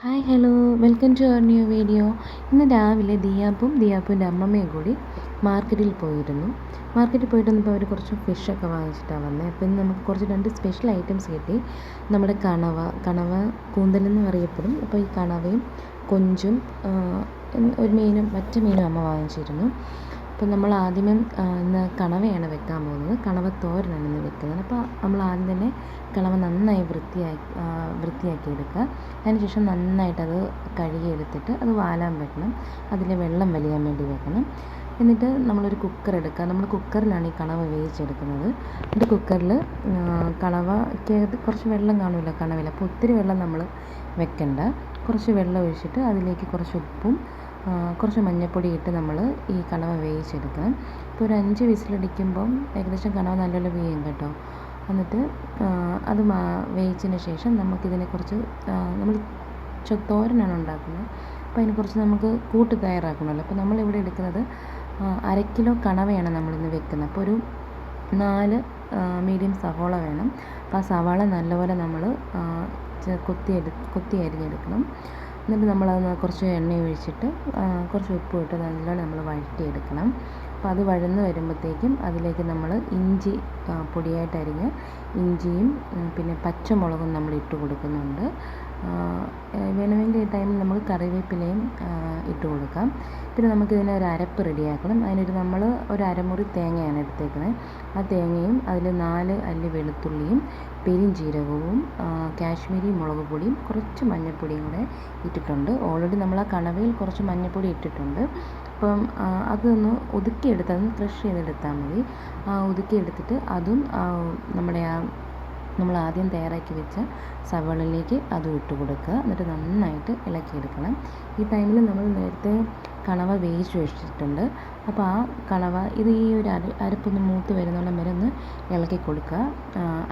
Hi hello welcome to our new video. ഇന്ന് രാവിലെ ദിയാപ്പുൻ്റെ അമ്മമ്മയും കൂടി മാർക്കറ്റിൽ പോയിരുന്നു. മാർക്കറ്റിൽ പോയിട്ട് വന്നപ്പോൾ അവർ കുറച്ച് ഫിഷൊക്കെ വാങ്ങിച്ചിട്ടാണ് വന്നത്. അപ്പോൾ ഇന്ന് നമുക്ക് കുറച്ച് 2 സ്പെഷ്യൽ ഐറ്റംസ് കിട്ടി. നമ്മുടെ കണവ കൂന്തലെന്നും അറിയപ്പെടും. അപ്പോൾ ഈ കണവയും കൊഞ്ചും ഒരു മീനും മറ്റു മീനും അമ്മ വാങ്ങിച്ചിരുന്നു. അപ്പോൾ നമ്മൾ ആദ്യമേ ഇന്ന് കണവയാണ് വെക്കാൻ പോകുന്നത്. കണവ തോരനാണ് ഇന്ന് വെക്കുന്നത്. അപ്പോൾ നമ്മൾ ആദ്യം തന്നെ കണവ നന്നായി വൃത്തിയാക്കി എടുക്കുക. അതിനുശേഷം നന്നായിട്ടത് കഴുകിയെടുത്തിട്ട് അത് വാലാൻ വെക്കണം. അതിലെ വെള്ളം വലിയാൻ വേണ്ടി വെക്കണം. എന്നിട്ട് നമ്മളൊരു കുക്കർ എടുക്കുക. നമ്മൾ കുക്കറിലാണ് ഈ കണവ വേവിച്ചെടുക്കുന്നത്. എന്നിട്ട് കുക്കറിൽ കണവയ്ക്ക് കുറച്ച് വെള്ളം കാണുമല്ലോ കണവയിൽ. അപ്പോൾ ഒത്തിരി വെള്ളം നമ്മൾ വെക്കണ്ട. കുറച്ച് വെള്ളം ഒഴിച്ചിട്ട് അതിലേക്ക് കുറച്ച് ഉപ്പും കുറച്ച് മഞ്ഞൾപ്പൊടി ഇട്ട് നമ്മൾ ഈ കണവ വേവിച്ചെടുക്കണം. ഇപ്പോൾ ഒരു 5 വിസിലടിക്കുമ്പം ഏകദേശം കണവ നല്ലപോലെ വേവും കേട്ടോ. എന്നിട്ട് അത് വേവിച്ചതിന് ശേഷം നമുക്കിതിനെ കുറച്ച് നമ്മൾ തോരനാണ് ഉണ്ടാക്കുന്നത്. അപ്പോൾ അതിന് കുറച്ച് നമുക്ക് കൂട്ട് തയ്യാറാക്കണമല്ലോ. അപ്പോൾ നമ്മളിവിടെ എടുക്കുന്നത് 1/2 കിലോ കണവയാണ് നമ്മളിന്ന് വെക്കുന്നത്. അപ്പോൾ ഒരു 4 മീഡിയം സവാള വേണം. അപ്പോൾ ആ സവാള നല്ലപോലെ നമ്മൾ കൊത്തി അരിഞ്ഞെടുക്കണം. എന്നിട്ട് നമ്മളത് കുറച്ച് എണ്ണ ഒഴിച്ചിട്ട് കുറച്ച് ഉപ്പ് ഇട്ട് നല്ലോണം നമ്മൾ വഴറ്റിയെടുക്കണം. അപ്പോൾ അത് വഴന്ന് വരുമ്പോഴത്തേക്കും അതിലേക്ക് നമ്മൾ ഇഞ്ചി പൊടിയായിട്ട് അരിഞ്ഞ് ഇഞ്ചിയും പിന്നെ പച്ചമുളകും നമ്മൾ ഇട്ട് കൊടുക്കുന്നുണ്ട്. വേണമെങ്കിൽ ഈ ടൈമിൽ നമ്മൾ കറിവേപ്പിലയും ഇട്ട് കൊടുക്കാം. പിന്നെ നമുക്കിതിനെ ഒരു അരപ്പ് റെഡിയാക്കണം. അതിനൊരു നമ്മൾ ഒരു അരമുറി തേങ്ങയാണ് എടുത്തേക്കുന്നത്. ആ തേങ്ങയും അതിൽ 4 അല്ലി വെളുത്തുള്ളിയും പെരുംജീരകവും കാശ്മീരി മുളക് പൊടിയും കുറച്ച് മഞ്ഞൾപ്പൊടിയും കൂടെ ഇട്ടിട്ടുണ്ട്. ഓൾറെഡി നമ്മൾ ആ കണവയിൽ കുറച്ച് മഞ്ഞൾപ്പൊടി ഇട്ടിട്ടുണ്ട്. അപ്പം അതൊന്ന് ഒതുക്കിയെടുത്ത് അതൊന്ന് ക്രഷ് ചെയ്തെടുത്താൽ മതി. ഒതുക്കിയെടുത്തിട്ട് അതും നമ്മൾ ആദ്യം തയ്യാറാക്കി വെച്ച സവാളയിലേക്ക് അതും ഇട്ട് കൊടുക്കുക. എന്നിട്ട് നന്നായിട്ട് ഇളക്കിയെടുക്കണം. ഈ ടൈമിൽ നമ്മൾ നേരത്തെ കണവ വേവിച്ച് വെച്ചിട്ടുണ്ട്. അപ്പോൾ ആ കണവ ഈ ഒരു അരപ്പൊന്ന് മൂത്ത് വരുന്നോളം വരെ ഒന്ന് ഇളക്കി കൊടുക്കുക.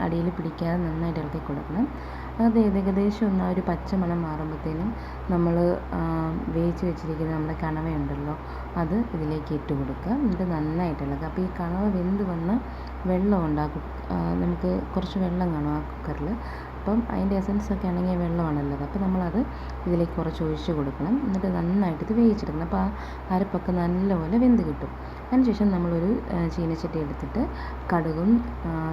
അടിയിൽ പിടിക്കാതെ നന്നായിട്ട് ഇളക്കി കൊടുക്കണം. അത് ഏകദേശം ഒന്ന് ഒരു പച്ചമണം മാറുമ്പോഴത്തേനും നമ്മൾ വേവിച്ച് വെച്ചിരിക്കുന്ന നമ്മുടെ കണവയുണ്ടല്ലോ അത് ഇതിലേക്ക് ഇട്ട് കൊടുക്കുക. എന്നിട്ട് നന്നായിട്ട് ഇളക്കുക. അപ്പോൾ ഈ കണവ വെന്ത് വന്ന വെള്ളമുണ്ട് നമുക്ക് കുറച്ച് വെള്ളം കാണും ആ കുക്കറിൽ. അപ്പം അതിൻ്റെ എസൻസൊക്കെ ആണെങ്കിൽ വെള്ളമാണല്ലോ. അപ്പോൾ നമ്മളത് ഇതിലേക്ക് കുറച്ച് ഒഴിച്ച് കൊടുക്കണം. എന്നിട്ട് നന്നായിട്ട് ഇത് വേവിച്ചെടുക്കണം. അപ്പോൾ ആ അരപ്പൊക്കെ നല്ലപോലെ വെന്ത് കിട്ടും. അതിനുശേഷം നമ്മളൊരു ചീനച്ചട്ടി എടുത്തിട്ട് കടുകും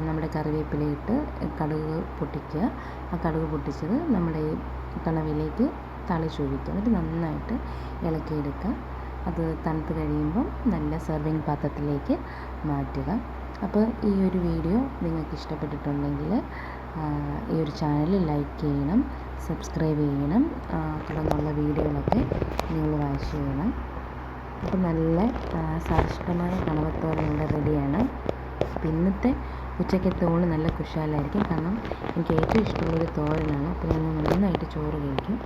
നമ്മുടെ കറിവേപ്പിലയിട്ട് കടുക് പൊട്ടിക്കുക. ആ കടുക് പൊട്ടിച്ചത് നമ്മുടെ ഈ കണവയിലേക്ക് തളിച്ചൊഴിക്കുക. എന്നിട്ട് നന്നായിട്ട് ഇളക്കിയെടുക്കുക. അത് തണുത്ത് കഴിയുമ്പം നല്ല സെർവിങ് പാത്രത്തിലേക്ക് മാറ്റുക. അപ്പോൾ ഈ ഒരു വീഡിയോ നിങ്ങൾക്ക് ഇഷ്ടപ്പെട്ടിട്ടുണ്ടെങ്കിൽ ഈ ഒരു ചാനൽ ലൈക്ക് ചെയ്യണം, സബ്സ്ക്രൈബ് ചെയ്യണം. തുടർന്നുള്ള വീഡിയോകളൊക്കെ നിങ്ങൾ വാച്ച് ചെയ്യണം. അപ്പോൾ നല്ല സ്വാദിഷ്ടമായ കണവത്തോരൻ ഇവിടെ റെഡിയാണ്. അപ്പോൾ ഇന്നത്തെ ഉച്ചക്കത്തെ ഊണ് നല്ല കുശാലായിരിക്കും. കാരണം എനിക്ക് ഏറ്റവും ഇഷ്ടമുള്ളൊരു തോരനാണ്. അപ്പോൾ ഞാൻ നന്നായിട്ട് ചോറ് കഴിക്കും.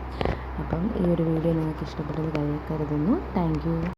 അപ്പം ഈ ഒരു വീഡിയോ നിങ്ങൾക്ക് ഇഷ്ടപ്പെട്ടത് കരുതുന്നു. Thank you.